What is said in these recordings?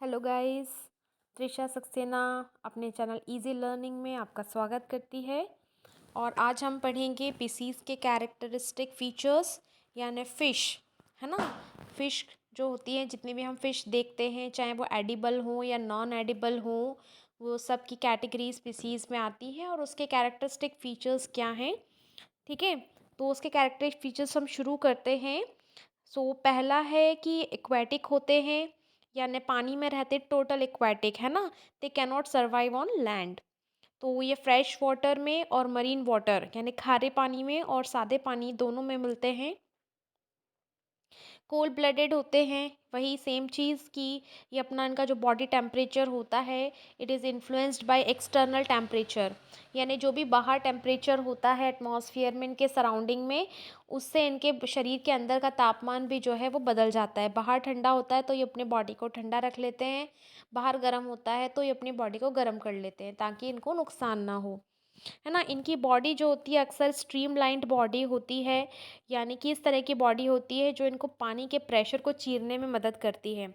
Hello guys. Trisha Saxena अपने channel easy learning में आपका स्वागत करती है। और आज हम पढ़ेंगे पीसीज के कैरेक्टरिस्टिक फीचर्स यानी फ़िश, है ना। फ़िश जो होती है, जितनी भी हम फ़िश देखते हैं, चाहे वो एडिबल हो या नॉन एडिबल हो, वो सब की कैटेगरी स्पीसीज़ में आती है और उसके कैरेक्टरिस्टिक फीचर्स क्या हैं। ठीक है, तो उसके कैरेक्टरिस्टिक फीचर्स हम शुरू करते हैं। पहला है कि एक्वेटिक होते हैं, यानी पानी में रहते, टोटल एक्वेटिक, है ना। They can not survive on land. तो ये फ्रेश वाटर में और मरीन वाटर यानी खारे पानी में और सादे पानी दोनों में मिलते हैं। कोल्ड ब्लडेड होते हैं, वही सेम चीज़ की ये अपना इनका जो बॉडी टेम्परेचर होता है, it is influenced by external temperature, यानी जो भी बाहर टेम्परेचर होता है एटमॉस्फेयर में, इनके सराउंडिंग में, उससे इनके शरीर के अंदर का तापमान भी जो है वो बदल जाता है। बाहर ठंडा होता है तो ये अपने बॉडी को ठंडा रख लेते हैं, बाहर गर्म होता है तो ये अपनी बॉडी को गर्म कर लेते हैं ताकि इनको नुकसान ना हो, है ना। इनकी बॉडी जो होती है अक्सर स्ट्रीमलाइंड बॉडी होती है, यानी कि इस तरह की बॉडी होती है जो इनको पानी के प्रेशर को चीरने में मदद करती है।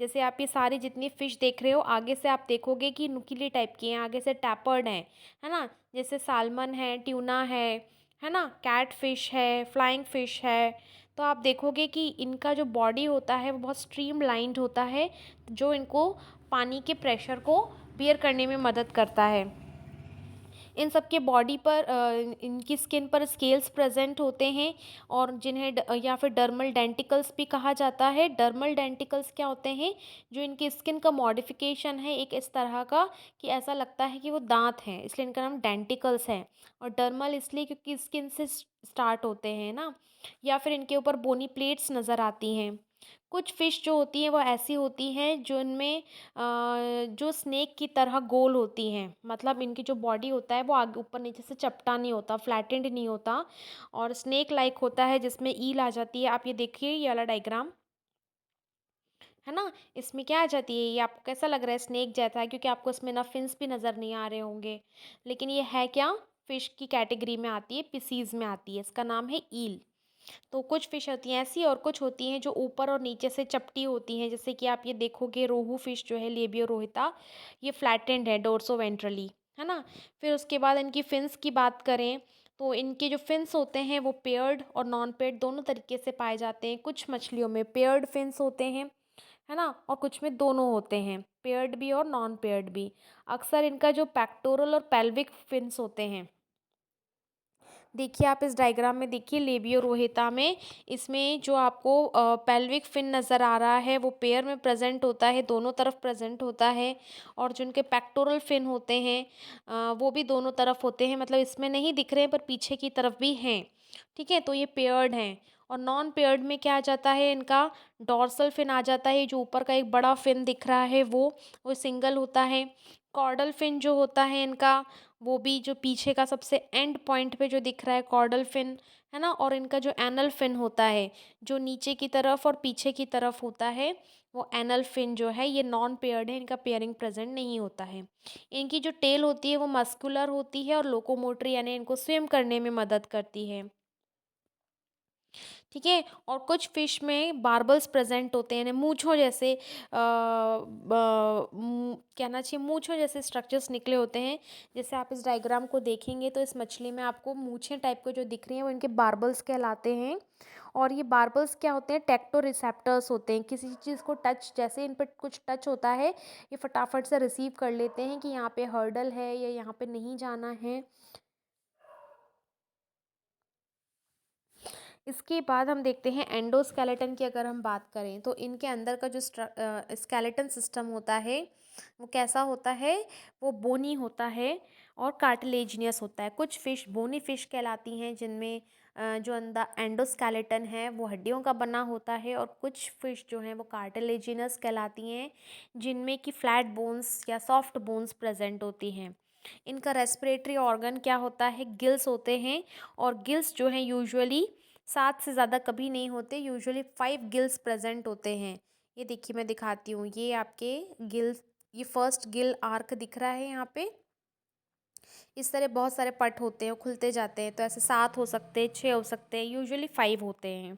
जैसे आप ये सारी जितनी फ़िश देख रहे हो, आगे से आप देखोगे कि नुकीली टाइप की हैं, आगे से टैपर्ड हैं, है ना। जैसे सालमन है, ट्यूना है ना, कैट फ़िश है, फ्लाइंग फ़िश है। तो आप देखोगे कि इनका जो बॉडी होता है वो बहुत स्ट्रीमलाइंड होता है, जो इनको पानी के प्रेशर को बियर करने में मदद करता है। इन सब के बॉडी पर इनकी स्किन पर स्केल्स प्रेजेंट होते हैं, और जिन्हें या फिर डर्मल डेंटिकल्स भी कहा जाता है। डर्मल डेंटिकल्स क्या होते हैं? जो इनकी स्किन का मॉडिफिकेशन है एक इस तरह का कि ऐसा लगता है कि वो दांत हैं, इसलिए इनका नाम डेंटिकल्स है। और डर्मल इसलिए क्योंकि स्किन से स्टार्ट होते हैं ना। या फिर इनके ऊपर बोनी प्लेट्स नज़र आती हैं। कुछ फ़िश जो होती हैं वो ऐसी होती हैं जो इनमें जो स्नेक की तरह गोल होती हैं, मतलब इनकी जो बॉडी होता है वो आगे ऊपर नीचे से चपटा नहीं होता, फ्लैटेंड नहीं होता, और स्नेक लाइक होता है, जिसमें ईल आ जाती है। आप ये देखिए, ये वाला डायग्राम है ना, इसमें क्या आ जाती है, ये आपको कैसा लग रहा है? स्नेक जैसा है, क्योंकि आपको इसमें ना फिन्स भी नज़र नहीं आ रहे होंगे, लेकिन ये है क्या? फ़िश की कैटेगरी में आती है, पीसीज में आती है, इसका नाम है ईल। तो कुछ फ़िश होती हैं ऐसी, और कुछ होती हैं जो ऊपर और नीचे से चपटी होती हैं, जैसे कि आप ये देखोगे, रोहू फ़िश जो है, लेबियो रोहिता, ये फ्लैटेंड है डोर्सो वेंट्रली, है ना। फिर उसके बाद इनकी फिन्स की बात करें, तो इनके जो फिन्स होते हैं वो पेयर्ड और नॉन पेयर्ड दोनों तरीके से पाए जाते हैं। कुछ मछलियों में पेयर्ड फिन्स होते हैं, है ना, और कुछ में दोनों होते हैं, पेयर्ड भी और नॉन पेयर्ड भी। अक्सर इनका जो पेक्टोरल और पेल्विक फिन्स होते हैं, देखिए आप इस डायग्राम में देखिए, लेबियो रोहिता में, इसमें जो आपको पेल्विक फिन नज़र आ रहा है वो पेयर में प्रेजेंट होता है, दोनों तरफ प्रेजेंट होता है। और जो उनके पेक्टोरल फिन होते हैं वो भी दोनों तरफ होते हैं, मतलब इसमें नहीं दिख रहे हैं पर पीछे की तरफ भी हैं। ठीक है, तो ये पेयर्ड हैं। और नॉन पेयर्ड में क्या आ जाता है, इनका डॉर्सल फिन आ जाता है, जो ऊपर का एक बड़ा फिन दिख रहा है वो सिंगल होता है। कॉर्डल फिन जो होता है इनका, वो भी जो पीछे का सबसे एंड पॉइंट पे जो दिख रहा है, कॉर्डल फिन, है ना। और इनका जो एनल फिन होता है, जो नीचे की तरफ और पीछे की तरफ होता है, वो एनल फिन जो है, ये नॉन पेयर्ड है, इनका पेयरिंग प्रेजेंट नहीं होता है। इनकी जो टेल होती है वो मस्कुलर होती है और लोकोमोटरी यानी इनको स्विम करने में मदद करती है। ठीक है, और कुछ फिश में बार्बल्स प्रेजेंट होते हैं, यानी मूंछों जैसे कहना चाहिए, मूंछों जैसे स्ट्रक्चर्स निकले होते हैं। जैसे आप इस डायग्राम को देखेंगे तो इस मछली में आपको मूंछें टाइप के जो दिख रही हैं वो इनके बार्बल्स कहलाते हैं। और ये बार्बल्स क्या होते हैं? टेक्टो रिसेप्टर्स होते हैं। किसी चीज़ को टच, जैसे इन पर कुछ टच होता है, ये फटाफट से रिसीव कर लेते हैं कि यहाँ पे हर्डल है या यहाँ पे नहीं जाना है। इसके बाद हम देखते हैं एंडोस्केलेटन की। अगर हम बात करें तो इनके अंदर का जो स्केलेटन सिस्टम होता है वो कैसा होता है? वो बोनी होता है और कार्टिलेजिनियस होता है। कुछ फ़िश बोनी फ़िश कहलाती हैं, जिनमें जो अंदर एंडोस्केलेटन है वो हड्डियों का बना होता है, और कुछ फ़िश जो हैं वो कार्टिलेजिनस कहलाती हैं, जिनमें कि फ्लैट बोन्स या सॉफ्ट बोन्स प्रेजेंट होती हैं। इनका रेस्पिरेटरी ऑर्गन क्या होता है? गिल्स होते हैं, और गिल्स जो हैं यूजुअली 7 से ज़्यादा कभी नहीं होते, यूजुअली 5 गिल्स प्रेजेंट होते हैं। ये देखिए, मैं दिखाती हूँ, ये आपके गिल्स, ये फर्स्ट गिल आर्क दिख रहा है यहाँ पे, इस तरह बहुत सारे पट होते हैं, खुलते जाते हैं, तो ऐसे 7 हो सकते हैं, 6 हो सकते हैं, यूजुअली 5 होते हैं,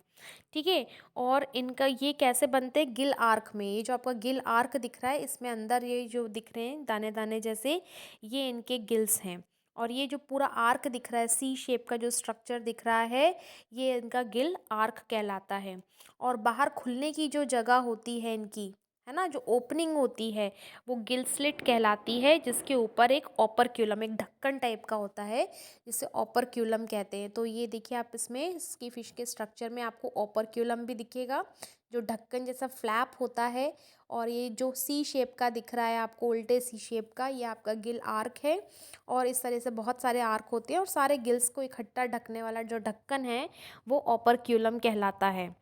ठीक है। और इनका ये कैसे बनते हैं, गिल आर्क में। ये जो आपका गिल आर्क दिख रहा है, इसमें अंदर ये जो दिख रहे हैं दाने दाने जैसे, ये इनके गिल्स हैं। और ये जो पूरा आर्क दिख रहा है, सी शेप का जो स्ट्रक्चर दिख रहा है, ये इनका गिल आर्क कहलाता है। और बाहर खुलने की जो जगह होती है इनकी, है ना, जो ओपनिंग होती है, वो गिल स्लिट कहलाती है, जिसके ऊपर एक ओपरक्यूलम, एक ढक्कन टाइप का होता है, जिसे ओपरक्यूलम कहते हैं। तो ये देखिए आप इसमें, इसकी फिश के स्ट्रक्चर में आपको ओपरक्यूलम भी दिखेगा, जो ढक्कन जैसा फ्लैप होता है। और ये जो सी शेप का दिख रहा है आपको, उल्टे सी शेप का, ये आपका गिल आर्क है। और इस तरह से बहुत सारे आर्क होते हैं, और सारे गिल्स को इकट्ठा ढकने वाला जो ढक्कन है, वो ओपरक्यूलम कहलाता है।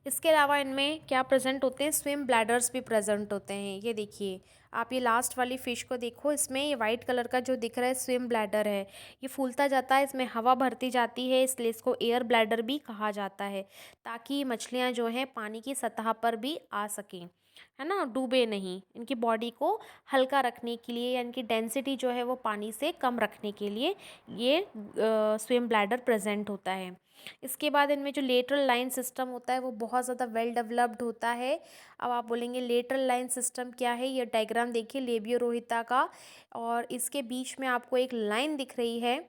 इसके अलावा इनमें क्या प्रेजेंट होते हैं, स्विम ब्लैडर्स भी प्रेजेंट होते हैं। ये देखिए आप, ये लास्ट वाली फ़िश को देखो, इसमें ये वाइट कलर का जो दिख रहा है स्विम ब्लैडर है। ये फूलता जाता है, इसमें हवा भरती जाती है, इसलिए इसको एयर ब्लैडर भी कहा जाता है, ताकि मछलियाँ जो हैं पानी की सतह पर भी आ सकें, है ना, डूबे नहीं। इनकी बॉडी को हल्का रखने के लिए, या इनकी डेंसिटी जो है वो पानी से कम रखने के लिए ये स्विम ब्लैडर प्रेजेंट होता है। इसके बाद इनमें जो लेटरल लाइन सिस्टम होता है, वो बहुत ज़्यादा वेल डेवलप्ड होता है। अब आप बोलेंगे लेटरल लाइन सिस्टम क्या है, ये डायग्राम देखिए लेबियोरोहिता का, और इसके बीच में आपको एक लाइन दिख रही है,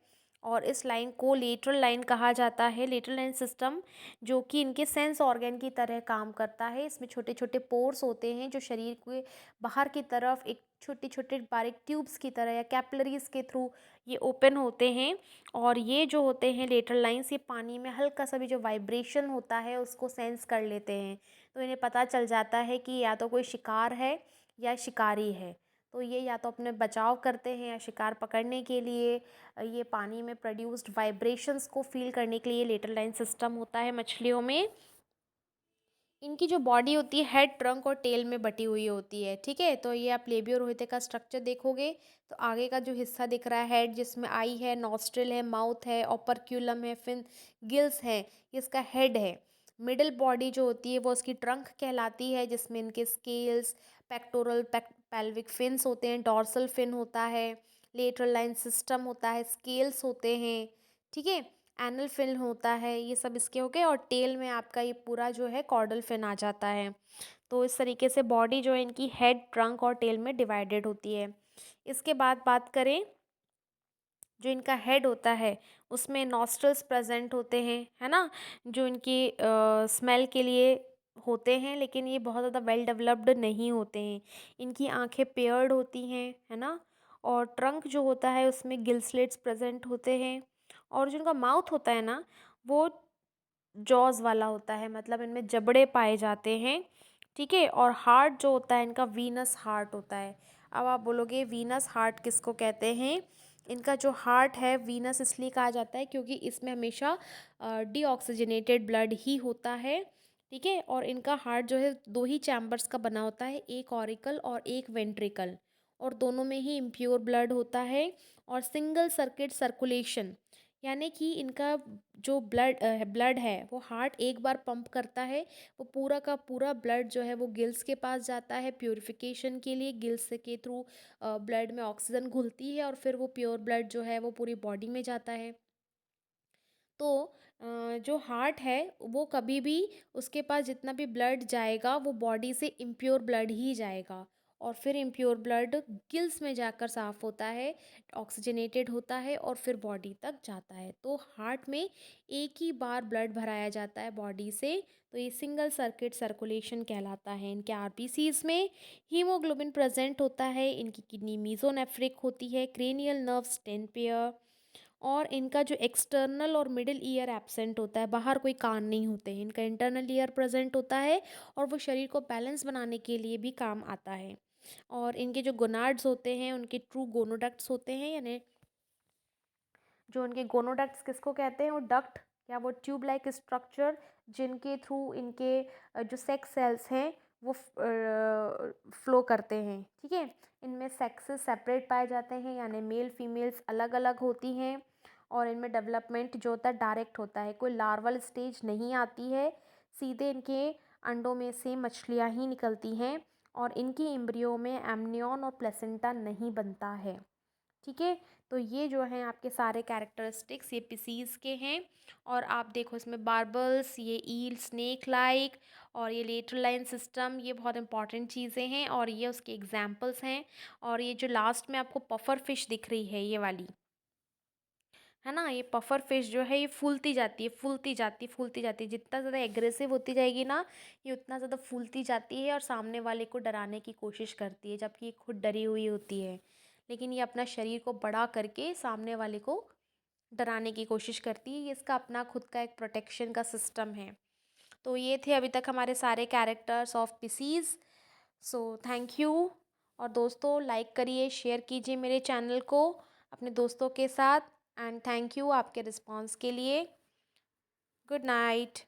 और इस लाइन को लेटरल लाइन कहा जाता है। लेटरल लाइन सिस्टम जो कि इनके सेंस ऑर्गन की तरह काम करता है। इसमें छोटे छोटे पोर्स होते हैं, जो शरीर के बाहर की तरफ एक छोटे छोटे बारीक ट्यूब्स की तरह या कैपिलरीज के थ्रू ये ओपन होते हैं। और ये जो होते हैं लेटरल लाइन्स, ये पानी में हल्का सा भी जो वाइब्रेशन होता है उसको सेंस कर लेते हैं, तो इन्हें पता चल जाता है कि या तो कोई शिकार है या शिकारी है। तो ये या तो अपने बचाव करते हैं या शिकार पकड़ने के लिए, ये पानी में प्रोड्यूस्ड वाइब्रेशंस को फील करने के लिए लेटरल लाइन सिस्टम होता है मछलियों में। इनकी जो बॉडी होती है, हेड, ट्रंक और टेल में बटी हुई होती है, ठीक है। तो ये आप लेबियोरोहिते का स्ट्रक्चर देखोगे, तो आगे का जो हिस्सा दिख रहा है हेड, जिसमें आई है, नॉस्ट्रिल है, माउथ है, ओपरक्यूलम है, फिन गिल्स हैं, ये इसका हेड है। मिडिल बॉडी जो होती है वो उसकी ट्रंक कहलाती है, जिसमें इनके स्केल्स, पेक्टोरल पेल्विक फिन्स होते हैं, डॉर्सल फिन होता है, लेटरल लाइन सिस्टम होता है, स्केल्स होते हैं, ठीक है, एनल फिन होता है, ये सब इसके हो गए। और टेल में आपका ये पूरा जो है कॉर्डल फिन आ जाता है। तो इस तरीके से बॉडी जो है इनकी हेड, ट्रंक और टेल में डिवाइडेड होती है। इसके बाद बात करें, जो इनका हेड होता है उसमें नॉस्ट्रल्स प्रेजेंट होते हैं, है ना, जो इनकी स्मेल के लिए होते हैं, लेकिन ये बहुत ज़्यादा वेल डेवलप्ड नहीं होते हैं। इनकी आंखें पेयर्ड होती हैं, है ना। और ट्रंक जो होता है उसमें गिल स्लिट्स प्रेजेंट होते हैं। और जो इनका माउथ होता है ना, वो जॉज वाला होता है, मतलब इनमें जबड़े पाए जाते हैं, ठीक है। और हार्ट जो होता है इनका वीनस हार्ट होता है। अब आप बोलोगे वीनस हार्ट किसको कहते हैं, इनका जो हार्ट है वीनस इसलिए कहा जाता है क्योंकि इसमें हमेशा डीऑक्सीजनेटेड ब्लड ही होता है, ठीक है। और इनका हार्ट जो है 2 ही चैम्बर्स का बना होता है, एक ऑरिकल और एक वेंट्रिकल, और दोनों में ही इम्प्योर ब्लड होता है। और सिंगल सर्किट सर्कुलेशन, यानी कि इनका जो ब्लड है वो हार्ट एक बार पंप करता है, वो पूरा का पूरा ब्लड जो है वो गिल्स के पास जाता है प्योरिफिकेशन के लिए। गिल्स के थ्रू ब्लड में ऑक्सीजन घुलती है, और फिर वो प्योर ब्लड जो है वो पूरी बॉडी में जाता है। तो जो हार्ट है वो कभी भी, उसके पास जितना भी ब्लड जाएगा वो बॉडी से इम्प्योर ब्लड ही जाएगा, और फिर इम्प्योर ब्लड गिल्स में जाकर साफ़ होता है, ऑक्सीजनेटेड होता है, और फिर बॉडी तक जाता है। तो हार्ट में एक ही बार ब्लड भराया जाता है बॉडी से, तो ये सिंगल सर्किट सर्कुलेशन कहलाता है। इनके आरबीसीज में हीमोग्लोबिन प्रेजेंट होता है, इनकी किडनी मीजोनेफ्रिक होती है, क्रेनियल नर्व्स 10 पेयर, और इनका जो एक्सटर्नल और मिडिल ईयर एब्सेंट होता है, बाहर कोई कान नहीं होते हैं। इनका इंटरनल ईयर प्रेजेंट होता है, और वो शरीर को बैलेंस बनाने के लिए भी काम आता है। और इनके जो गोनाड्स होते हैं उनके ट्रू गोनोडक्ट्स होते हैं, यानी जो उनके गोनोडक्ट्स किसको कहते हैं, वो डक्ट या वो ट्यूब लाइक स्ट्रक्चर, जिनके थ्रू इनके जो सेक्स सेल्स हैं वो फ्लो करते हैं, ठीक है। इनमें सेक्सेस सेपरेट पाए जाते हैं, यानी मेल फीमेल्स अलग अलग होती हैं। और इनमें डेवलपमेंट जो होता है डायरेक्ट होता है, कोई लार्वल स्टेज नहीं आती है, सीधे इनके अंडों में से मछलियाँ ही निकलती हैं। और इनकी एम्ब्रियो में एमनियन और प्लेसेंटा नहीं बनता है, ठीक है। तो ये जो हैं आपके सारे कैरेक्टरिस्टिक्स ये पीसीज के हैं। और आप देखो इसमें बार्बल्स, ये ईल, स्नेक लाइक, और ये लेटरल लाइन सिस्टम, ये बहुत इंपॉर्टेंट चीज़ें हैं और ये उसके एग्जाम्पल्स हैं। और ये जो लास्ट में आपको पफर फिश दिख रही है ये वाली, है ना, ये पफर फिश जो है ये फूलती जाती है, फूलती जाती है, फूलती जाती है। जितना ज़्यादा एग्रेसिव होती जाएगी ना, ये उतना ज़्यादा फूलती जाती है और सामने वाले को डराने की कोशिश करती है, जबकि ये खुद डरी हुई होती है। लेकिन ये अपना शरीर को बड़ा करके सामने वाले को डराने की कोशिश करती है। ये इसका अपना खुद का एक प्रोटेक्शन का सिस्टम है। तो ये थे अभी तक हमारे सारे characters of pieces. So thank you. और दोस्तों लाइक करिए, शेयर कीजिए मेरे चैनल को अपने दोस्तों के साथ। एंड थैंक यू आपके रिस्पॉन्स के लिए। Good night.